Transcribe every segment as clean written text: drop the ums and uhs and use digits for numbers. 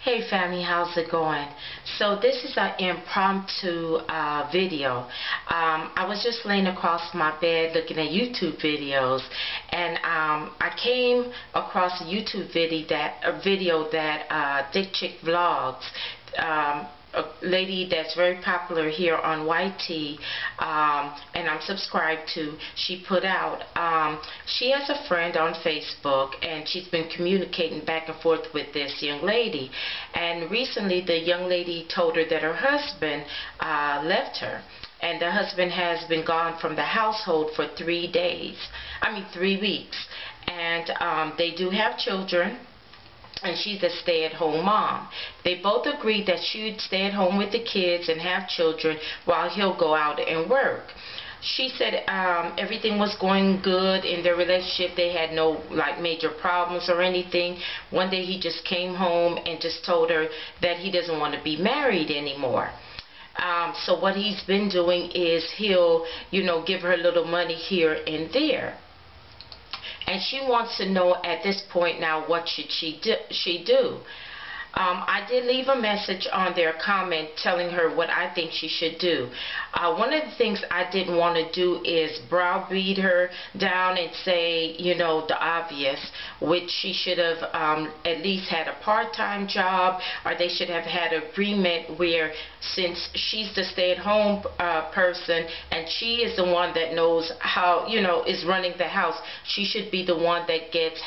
Hey family, how's it going? So this is an impromptu video. I was just laying across my bed looking at YouTube videos, and I came across a YouTube video that Thick Chick Vlogs, a lady that's very popular here on YT, and I'm subscribed to, she put out, she has a friend on Facebook, and she's been communicating back and forth with this young lady, and recently the young lady told her that her husband left her, and the husband has been gone from the household for 3 weeks, and they do have children, and she's a stay-at-home mom. They both agreed that she'd stay at home with the kids and have children while he'll go out and work. She said everything was going good in their relationship. They had no major problems or anything. One day he just came home and just told her that he doesn't want to be married anymore. So what he's been doing is he'll, give her a little money here and there. And she wants to know at this point now, what should she do? I did leave a message on their comment telling her what I think she should do. One of the things I didn't want to do is browbeat her down and say, the obvious, which she should have at least had a part-time job, or they should have had an agreement where, since she's the stay-at-home person and she is the one that knows how, is running the house, she should be the one that gets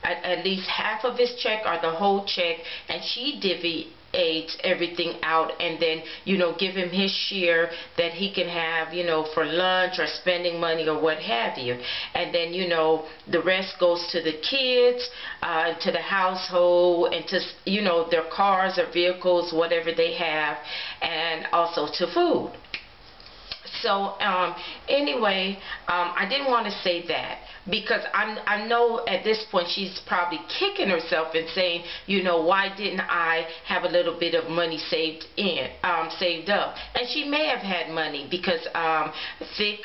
at least half of his check or the whole check, and she divvies everything out, and then give him his share that he can have for lunch or spending money or what have you, and then the rest goes to the kids, to the household, and to their cars or vehicles, whatever they have, and also to food. So anyway, I didn't want to say that, because I know at this point she's probably kicking herself and saying, why didn't I have a little bit of money saved up? And she may have had money, because Thick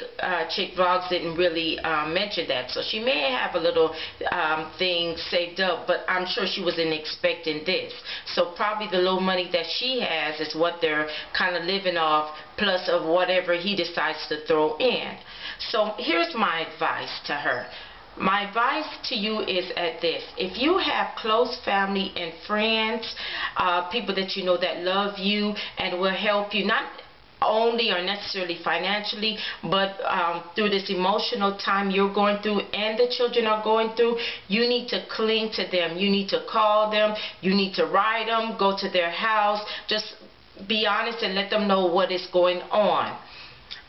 Chick Vlogs didn't really mention that. So she may have a little thing saved up, but I'm sure she wasn't expecting this. So probably the little money that she has is what they're kind of living off, plus of whatever he decides to throw in. So here's my advice to her. My advice to you is at this: if you have close family and friends, people that that love you and will help you, not only or necessarily financially, but through this emotional time you're going through and the children are going through, you need to cling to them. You need to call them. You need to write them, go to their house, just be honest and let them know what is going on.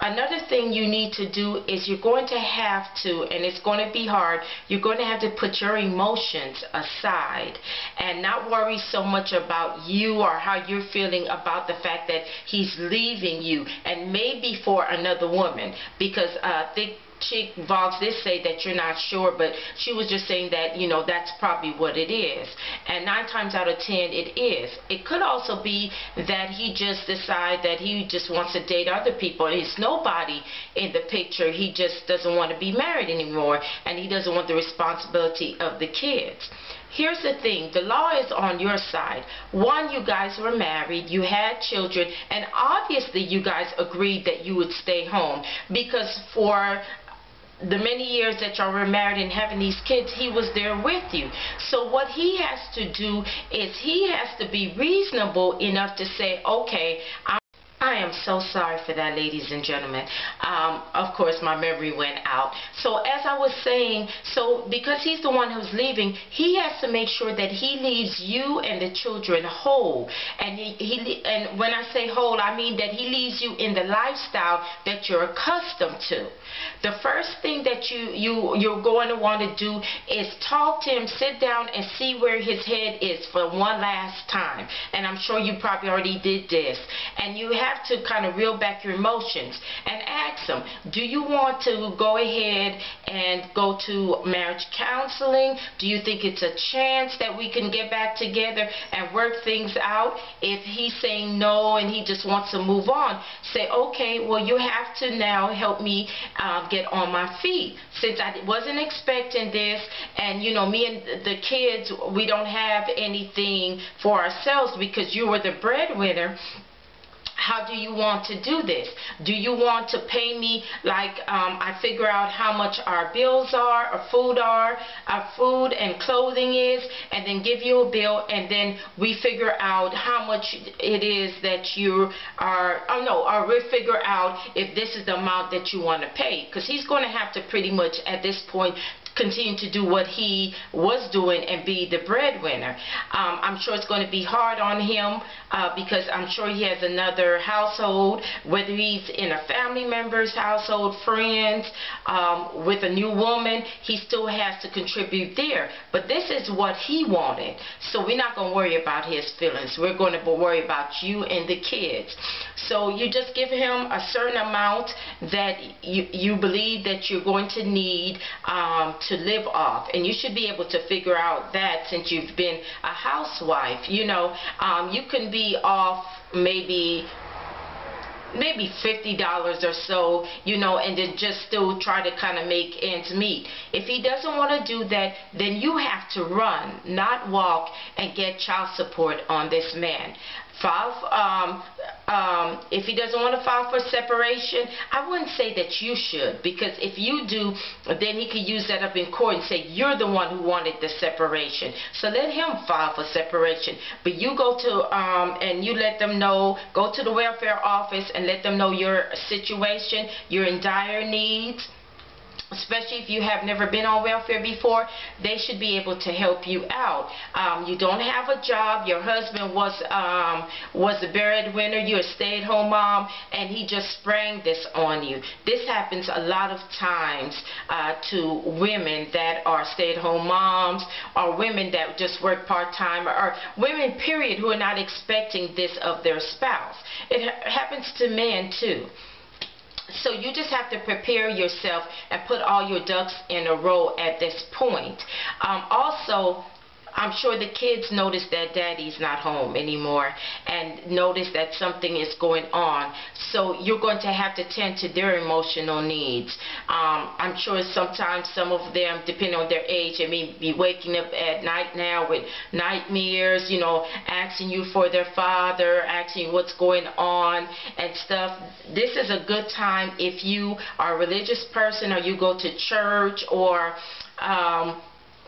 Another thing you need to do is you're going to have to, and it's going to be hard, you're going to have to put your emotions aside and not worry so much about you or how you're feeling about the fact that he's leaving you, and maybe for another woman, because Thick Chick Vlogs did say that you're not sure, but she was just saying that that's probably what it is, and 9 times out of 10 it is. It could also be that he just decided that he just wants to date other people, and he's nobody in the picture. He just doesn't want to be married anymore, and he doesn't want the responsibility of the kids. Here's the thing, the law is on your side. One, you guys were married, you had children, and obviously you guys agreed that you would stay home, because for the many years that y'all were married and having these kids, he was there with you. So what he has to do is he has to be reasonable enough to say, okay, I am so sorry for that, ladies and gentlemen. Of course, my memory went out. So as I was saying, so because he's the one who's leaving, he has to make sure that he leaves you and the children whole. And and when I say whole, I mean that he leaves you in the lifestyle that you're accustomed to. The first thing that you're going to want to do is talk to him, sit down and see where his head is for one last time. And I'm sure you probably already did this. And you have to to kind of reel back your emotions and ask him, do you want to go ahead and go to marriage counseling? Do you think it's a chance that we can get back together and work things out? If he's saying no and he just wants to move on, say, okay, well, you have to now help me get on my feet. Since I wasn't expecting this, and you know, me and the kids, we don't have anything for ourselves because you were the breadwinner. How do you want to do this? Do you want to pay me like I figure out how much our bills are, our food and clothing is, and then give you a bill, and then we figure out how much it is that you are, or we figure out if this is the amount that you want to pay, because he's going to have to pretty much at this point continue to do what he was doing and be the breadwinner. I'm sure it's going to be hard on him because I'm sure he has another household, whether he's in a family member's household, friends, with a new woman, he still has to contribute there. But this is what he wanted. So we're not going to worry about his feelings. We're going to worry about you and the kids. So you just give him a certain amount that you believe that you're going to need to live off, and you should be able to figure out that since you've been a housewife. You know, you can be off maybe $50 or so, you know, and then just still try to kind of make ends meet. If he doesn't want to do that, then you have to run, not walk, and get child support on this man. If he doesn't want to file for separation, I wouldn't say that you should, because if you do, then he could use that up in court and say you're the one who wanted the separation. So let him file for separation. But you go to and you let them know, go to the welfare office and let them know your situation, you're in dire needs. Especially if you have never been on welfare before, they should be able to help you out. You don't have a job, your husband was a breadwinner, you're a stay-at-home mom, and he just sprang this on you. This happens a lot of times to women that are stay-at-home moms, or women that just work part-time, or women, period, who are not expecting this of their spouse. It happens to men, too. So you just have to prepare yourself and put all your ducks in a row at this point. Also, I'm sure the kids notice that daddy's not home anymore and notice that something is going on. So you're going to have to tend to their emotional needs. I'm sure sometimes some of them, depending on their age, they may be waking up at night now with nightmares, you know, asking you for their father, asking you what's going on and stuff. This is a good time if you are a religious person or you go to church, or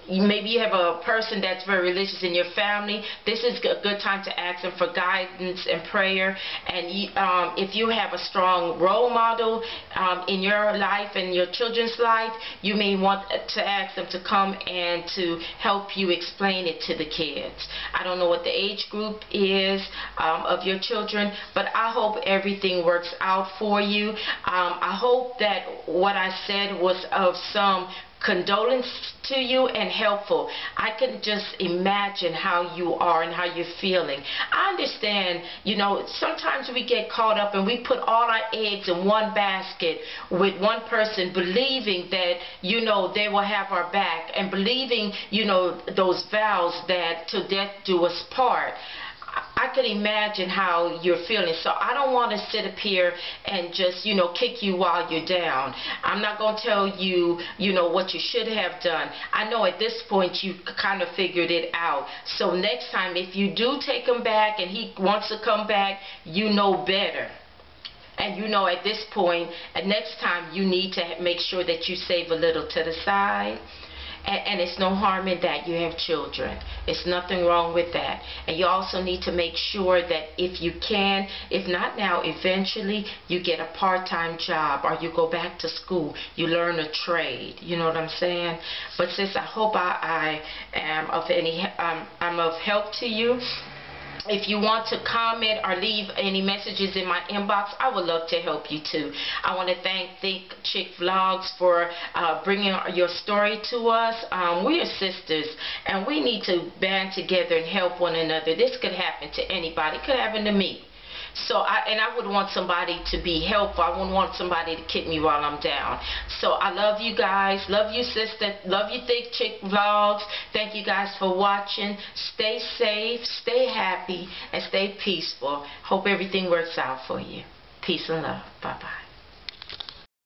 maybe you have a person that's very religious in your family. This is a good time to ask them for guidance and prayer. And if you have a strong role model in your life and your children's life, you may want to ask them to come and to help you explain it to the kids. I don't know what the age group is of your children, but I hope everything works out for you. I hope that what I said was of some condolence to you and helpful. I can just imagine how you are and how you're feeling. I understand, you know, sometimes we get caught up and we put all our eggs in one basket with one person, believing that, you know, they will have our back, and believing, you know, those vows that till death do us part. I could imagine how you're feeling. So I don't want to sit up here and just, you know, kick you while you're down. I'm not going to tell you, you know, what you should have done. I know at this point you kind of figured it out. So next time, if you do take him back and he wants to come back, you know better. And you know at this point, next time you need to make sure that you save a little to the side. And it's no harm in that. You have children. It's nothing wrong with that. And you also need to make sure that if you can, if not now, eventually you get a part-time job, or you go back to school, you learn a trade. You know what I'm saying? But sis, I hope I am of I'm of help to you. If you want to comment or leave any messages in my inbox, I would love to help you too. I want to thank Think Chick Vlogs for bringing your story to us. We are sisters, and we need to band together and help one another. This could happen to anybody. It could happen to me. So I would want somebody to be helpful. I wouldn't want somebody to kick me while I'm down. So I love you guys. Love you, sister. Love you, Thick Chick Vlogs. Thank you guys for watching. Stay safe, stay happy, and stay peaceful. Hope everything works out for you. Peace and love. Bye-bye.